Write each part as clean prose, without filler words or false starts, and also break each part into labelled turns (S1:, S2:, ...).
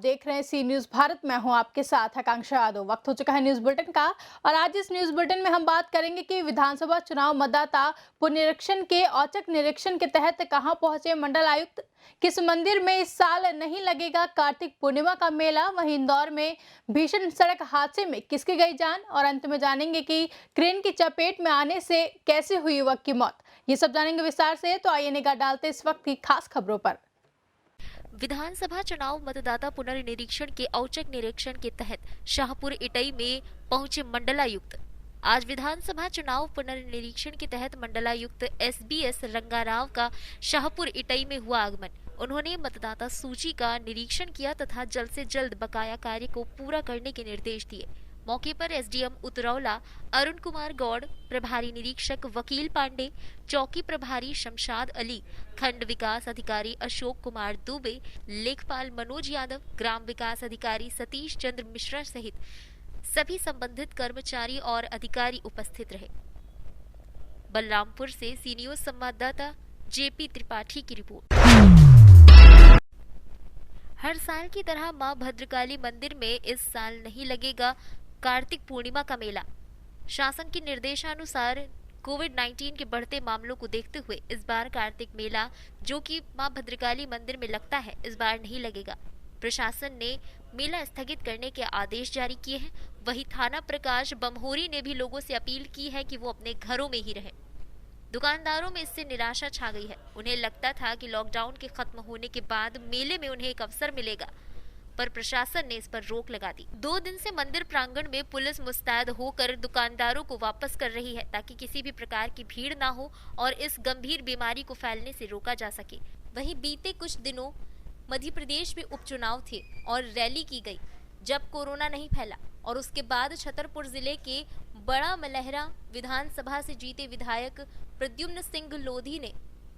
S1: देख रहे हैं सी न्यूज भारत। मैं हूं आपके साथ आकांक्षा यादव। वक्त हो चुका है न्यूज बुलेटिन का और आज इस न्यूज बुलेटिन में हम बात करेंगे कि विधानसभा चुनाव मतदाता पुनरीक्षण के औचक निरीक्षण के तहत कहां पहुंचे मंडल आयुक्त। किस मंदिर में इस साल नहीं लगेगा कार्तिक पूर्णिमा का मेला। वहीं इंदौर में भीषण सड़क हादसे में किसकी गई जान। और अंत में जानेंगे कि क्रेन की चपेट में आने से कैसे हुई युवक की मौत। ये सब जानेंगे विस्तार से, तो आइए निगाह डालते इस वक्त की खास खबरों पर।
S2: विधानसभा चुनाव मतदाता पुनर्निरीक्षण के औचक निरीक्षण के तहत शाहपुर इटई में पहुंचे मंडलायुक्त। आज विधानसभा चुनाव पुनर्निरीक्षण के तहत मंडलायुक्त SBS रंगाराव का शाहपुर इटई में हुआ आगमन। उन्होंने मतदाता सूची का निरीक्षण किया तथा जल्द से जल्द बकाया कार्य को पूरा करने के निर्देश दिए। मौके पर SDM उतरौला अरुण कुमार गौड़, प्रभारी निरीक्षक वकील पांडे, चौकी प्रभारी शमशाद अली, खंड विकास अधिकारी अशोक कुमार दुबे, लेखपाल मनोज यादव, ग्राम विकास अधिकारी सतीश चंद्र मिश्रा सहित सभी संबंधित कर्मचारी और अधिकारी उपस्थित रहे। बलरामपुर से सी न्यूज संवाददाता JP त्रिपाठी की रिपोर्ट। हर साल की तरह मां भद्रकाली मंदिर में इस साल नहीं लगेगा कार्तिक पूर्णिमा का मेला। शासन के निर्देशानुसार कोविड-19 के बढ़ते मामलों को देखते हुए इस बार कार्तिक मेला, जो कि मां भद्रकाली मंदिर में लगता है, इस बार नहीं लगेगा। प्रशासन ने मेला स्थगित करने के आदेश जारी किए हैं। वहीं थाना प्रकाश बमहोरी ने भी लोगों से अपील की है कि वो अपने घरों में ही रहें। दुकानदारों में इससे निराशा छा गई है। उन्हें लगता था कि लॉकडाउन के खत्म होने के बाद मेले में उन्हें एक अवसर मिलेगा, पर प्रशासन ने इस पर रोक लगा दी। 2 दिन से मंदिर प्रांगण में पुलिस मुस्तैद होकर दुकानदारों को वापस कर रही है ताकि किसी भी प्रकार की भीड़ ना हो और इस गंभीर बीमारी को फैलने से रोका जा सके। वहीं बीते कुछ दिनों मध्य प्रदेश में उपचुनाव थे और रैली की गई जब कोरोना नहीं फैला, और उसके बाद छतरपुर जिले के बड़ा मलहरा विधानसभा से जीते विधायक प्रद्युम्न सिंह लोधी ने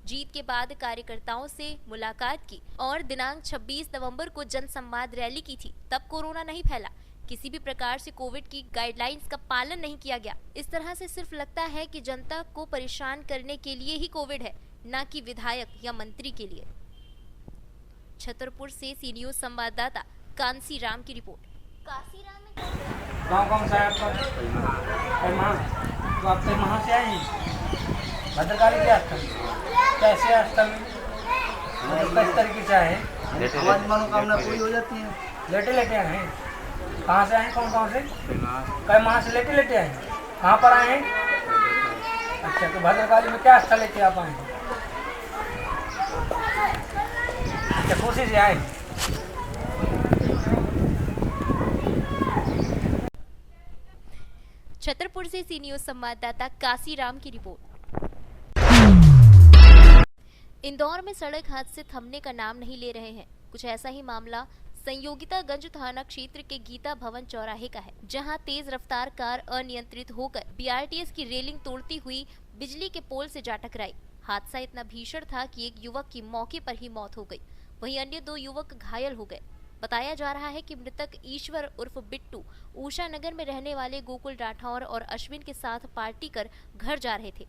S2: जीत के बाद कार्यकर्ताओं से मुलाकात की और दिनांक 26 नवंबर को जनसंवाद रैली की थी। तब कोरोना नहीं फैला, किसी भी प्रकार से कोविड की गाइडलाइंस का पालन नहीं किया गया। इस तरह से सिर्फ लगता है कि जनता को परेशान करने के लिए ही कोविड है, न कि विधायक या मंत्री के लिए। छतरपुर से सी न्यूज संवाददाता कांसी राम की रिपोर्ट।
S3: गाँव कौन सा है आपका? तो आप कहाँ से आए हैं? भद्रकाली के स्थल। कैसे स्थल में किस तरीके से आए? हमारी मनोकामना पूरी हो जाती है। लेटे लेटे आए हैं? कहाँ से आए? कौन से? कई माह से लेटे आए? कहाँ पर आए हैं? अच्छा, तो भद्रकाली में क्या स्थल लेके आप आए? अच्छा, कोशिश से आए।
S2: छतरपुर से सी न्यूज संवाददाता काशी राम की रिपोर्ट। इंदौर में सड़क हादसे थमने का नाम नहीं ले रहे हैं। कुछ ऐसा ही मामला संयोगितागंज थाना क्षेत्र के गीता भवन चौराहे का है, जहां तेज रफ्तार कार अनियंत्रित होकर BRTS की रेलिंग तोड़ती हुई बिजली के पोल से जा टकराई। हादसा इतना भीषण था कि एक युवक की मौके पर ही मौत हो गई, वहीं अन्य 2 युवक घायल हो गए। बताया जा रहा है कि मृतक ईश्वर उर्फ बिट्टू ऊषा नगर में रहने वाले गोकुल राठौर और अश्विन के साथ पार्टी कर घर जा रहे थे।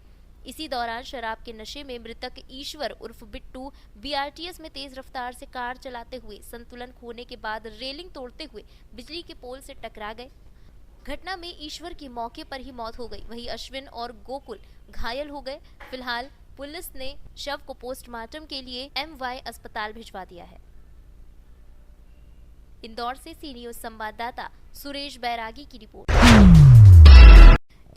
S2: इसी दौरान शराब के नशे में मृतक ईश्वर उर्फ बिट्टू BRTS में तेज रफ्तार से कार चलाते हुए संतुलन खोने के बाद रेलिंग तोड़ते हुए बिजली के पोल से टकरा गए। घटना में ईश्वर की मौके पर ही मौत हो गई, वहीं अश्विन और गोकुल घायल हो गए। फिलहाल पुलिस ने शव को पोस्टमार्टम के लिए MY अस्पताल भिजवा दिया है। इंदौर से सी न्यूज संवाददाता सुरेश बैरागी की रिपोर्ट।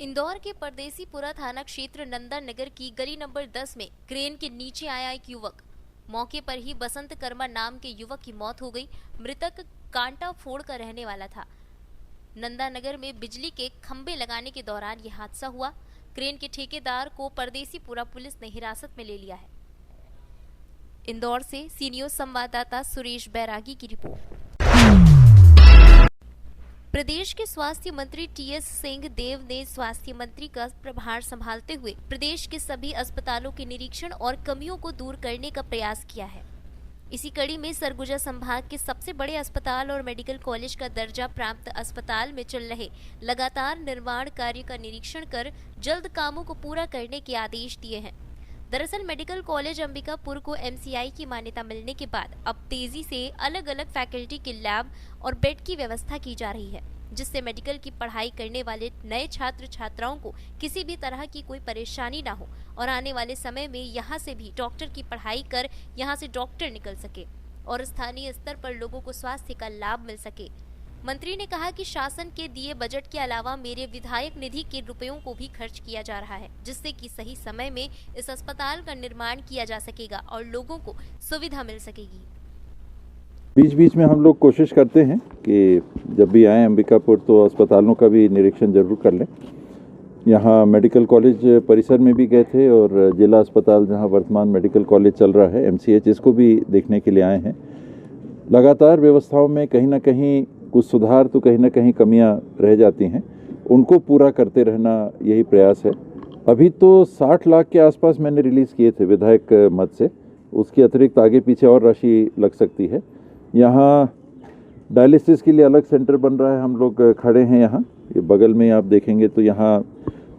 S2: इंदौर के परदेसीपुरा थाना क्षेत्र नंदा नगर की गली नंबर 10 में क्रेन के नीचे आया एक युवक। मौके पर ही बसंत कर्मा नाम के युवक की मौत हो गई। मृतक कांटा फोड़ का रहने वाला था। नंदा नगर में बिजली के खंभे लगाने के दौरान यह हादसा हुआ। क्रेन के ठेकेदार को परदेसीपुरा पुलिस ने हिरासत में ले लिया है। इंदौर से सी न्यूज संवाददाता सुरेश बैरागी की रिपोर्ट। प्रदेश के स्वास्थ्य मंत्री TS सिंहदेव ने स्वास्थ्य मंत्री का प्रभार संभालते हुए प्रदेश के सभी अस्पतालों के निरीक्षण और कमियों को दूर करने का प्रयास किया है। इसी कड़ी में सरगुजा संभाग के सबसे बड़े अस्पताल और मेडिकल कॉलेज का दर्जा प्राप्त अस्पताल में चल रहे लगातार निर्माण कार्य का निरीक्षण कर जल्द कामों को पूरा करने के आदेश दिए हैं। दरअसल मेडिकल कॉलेज अंबिकापुर को एमसीआई की मान्यता मिलने के बाद अब तेजी से अलग अलग फैकल्टी के लैब और बेड की व्यवस्था की जा रही है, जिससे मेडिकल की पढ़ाई करने वाले नए छात्र छात्राओं को किसी भी तरह की कोई परेशानी ना हो और आने वाले समय में यहाँ से भी डॉक्टर की पढ़ाई कर यहाँ से डॉक्टर निकल सके और स्थानीय स्तर पर लोगों को स्वास्थ्य का लाभ मिल सके। मंत्री ने कहा कि शासन के दिए बजट के अलावा मेरे विधायक निधि के रुपयों को भी खर्च किया जा रहा है, जिससे कि सही समय में इस अस्पताल का निर्माण किया जा सकेगा और लोगों को सुविधा मिल सकेगी।
S4: बीच बीच में हम लोग कोशिश करते हैं कि जब भी आए अंबिकापुर तो अस्पतालों का भी निरीक्षण जरूर कर लें। यहाँ मेडिकल कॉलेज परिसर में भी गए थे और जिला अस्पताल जहाँ वर्तमान मेडिकल कॉलेज चल रहा है MCH, इसको भी देखने के लिए आए हैं। लगातार व्यवस्थाओं में कहीं ना कहीं कुछ सुधार तो कहीं ना कहीं कमियां रह जाती हैं, उनको पूरा करते रहना यही प्रयास है। अभी तो 60 लाख के आसपास मैंने रिलीज़ किए थे विधायक मद से, उसके अतिरिक्त आगे पीछे और राशि लग सकती है। यहाँ डायलिसिस के लिए अलग सेंटर बन रहा है, हम लोग खड़े हैं यहाँ, ये बगल में आप देखेंगे तो यहाँ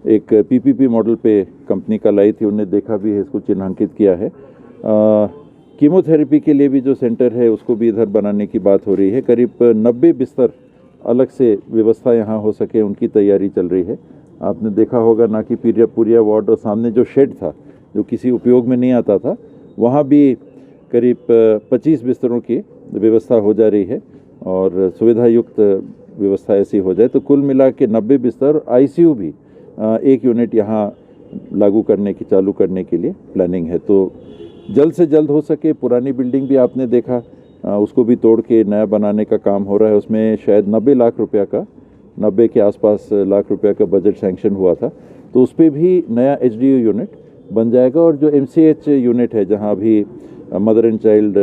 S4: एक PPP मॉडल पे कंपनी का लाई थी, उन्हें देखा भी है, इसको चिन्हांकित किया है। कीमोथेरेपी के लिए भी जो सेंटर है उसको भी इधर बनाने की बात हो रही है। करीब 90 बिस्तर अलग से व्यवस्था यहाँ हो सके उनकी तैयारी चल रही है। आपने देखा होगा ना कि पूरिया वार्ड और सामने जो शेड था जो किसी उपयोग में नहीं आता था, वहाँ भी करीब 25 बिस्तरों की व्यवस्था हो जा रही है और सुविधा युक्त व्यवस्था ऐसी हो जाए तो कुल मिला के 90 बिस्तर ICU भी एक यूनिट यहाँ लागू करने की चालू करने के लिए प्लानिंग है। तो जल्द से जल्द हो सके, पुरानी बिल्डिंग भी आपने देखा उसको भी तोड़ के नया बनाने का काम हो रहा है। उसमें शायद 90 लाख रुपया का 90 के आसपास लाख रुपया का बजट सैंक्शन हुआ था, तो उस पर भी नया HDU यूनिट बन जाएगा। और जो MCH यूनिट है जहां अभी मदर एंड चाइल्ड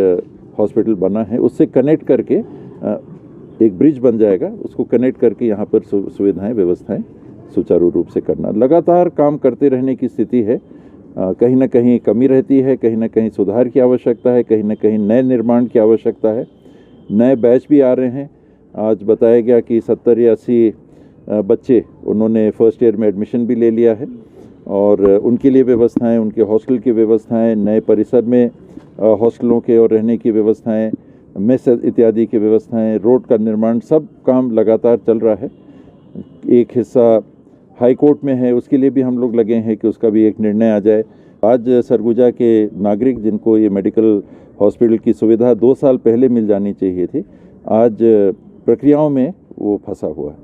S4: हॉस्पिटल बना है उससे कनेक्ट करके एक ब्रिज बन जाएगा, उसको कनेक्ट करके यहाँ पर सुविधाएं व्यवस्थाएं सुचारू रूप से करना। लगातार काम करते रहने की स्थिति है, कहीं ना कहीं कमी रहती है, कहीं ना कहीं सुधार की आवश्यकता है, कहीं ना कहीं नए निर्माण की आवश्यकता है। नए बैच भी आ रहे हैं। आज बताया गया कि 70 या 80 बच्चे उन्होंने फर्स्ट ईयर में एडमिशन भी ले लिया है और उनके लिए व्यवस्थाएं, उनके हॉस्टल की व्यवस्थाएं, नए परिसर में हॉस्टलों के और रहने की व्यवस्थाएं, मेस इत्यादि की व्यवस्थाएं, रोड का निर्माण, सब काम लगातार चल रहा है। एक हिस्सा हाई कोर्ट में है, उसके लिए भी हम लोग लगे हैं कि उसका भी एक निर्णय आ जाए। आज सरगुजा के नागरिक जिनको ये मेडिकल हॉस्पिटल की सुविधा 2 साल पहले मिल जानी चाहिए थी, आज प्रक्रियाओं में वो फंसा हुआ है।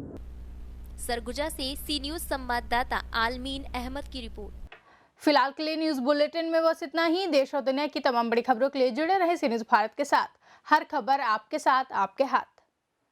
S2: सरगुजा से सी न्यूज संवाददाता आलमीन अहमद की रिपोर्ट।
S1: फिलहाल के लिए न्यूज बुलेटिन में बस इतना ही। देश और दुनिया की तमाम बड़ी खबरों के लिए जुड़े रहे सी न्यूज भारत के साथ। हर खबर आपके साथ, आपके हाथ।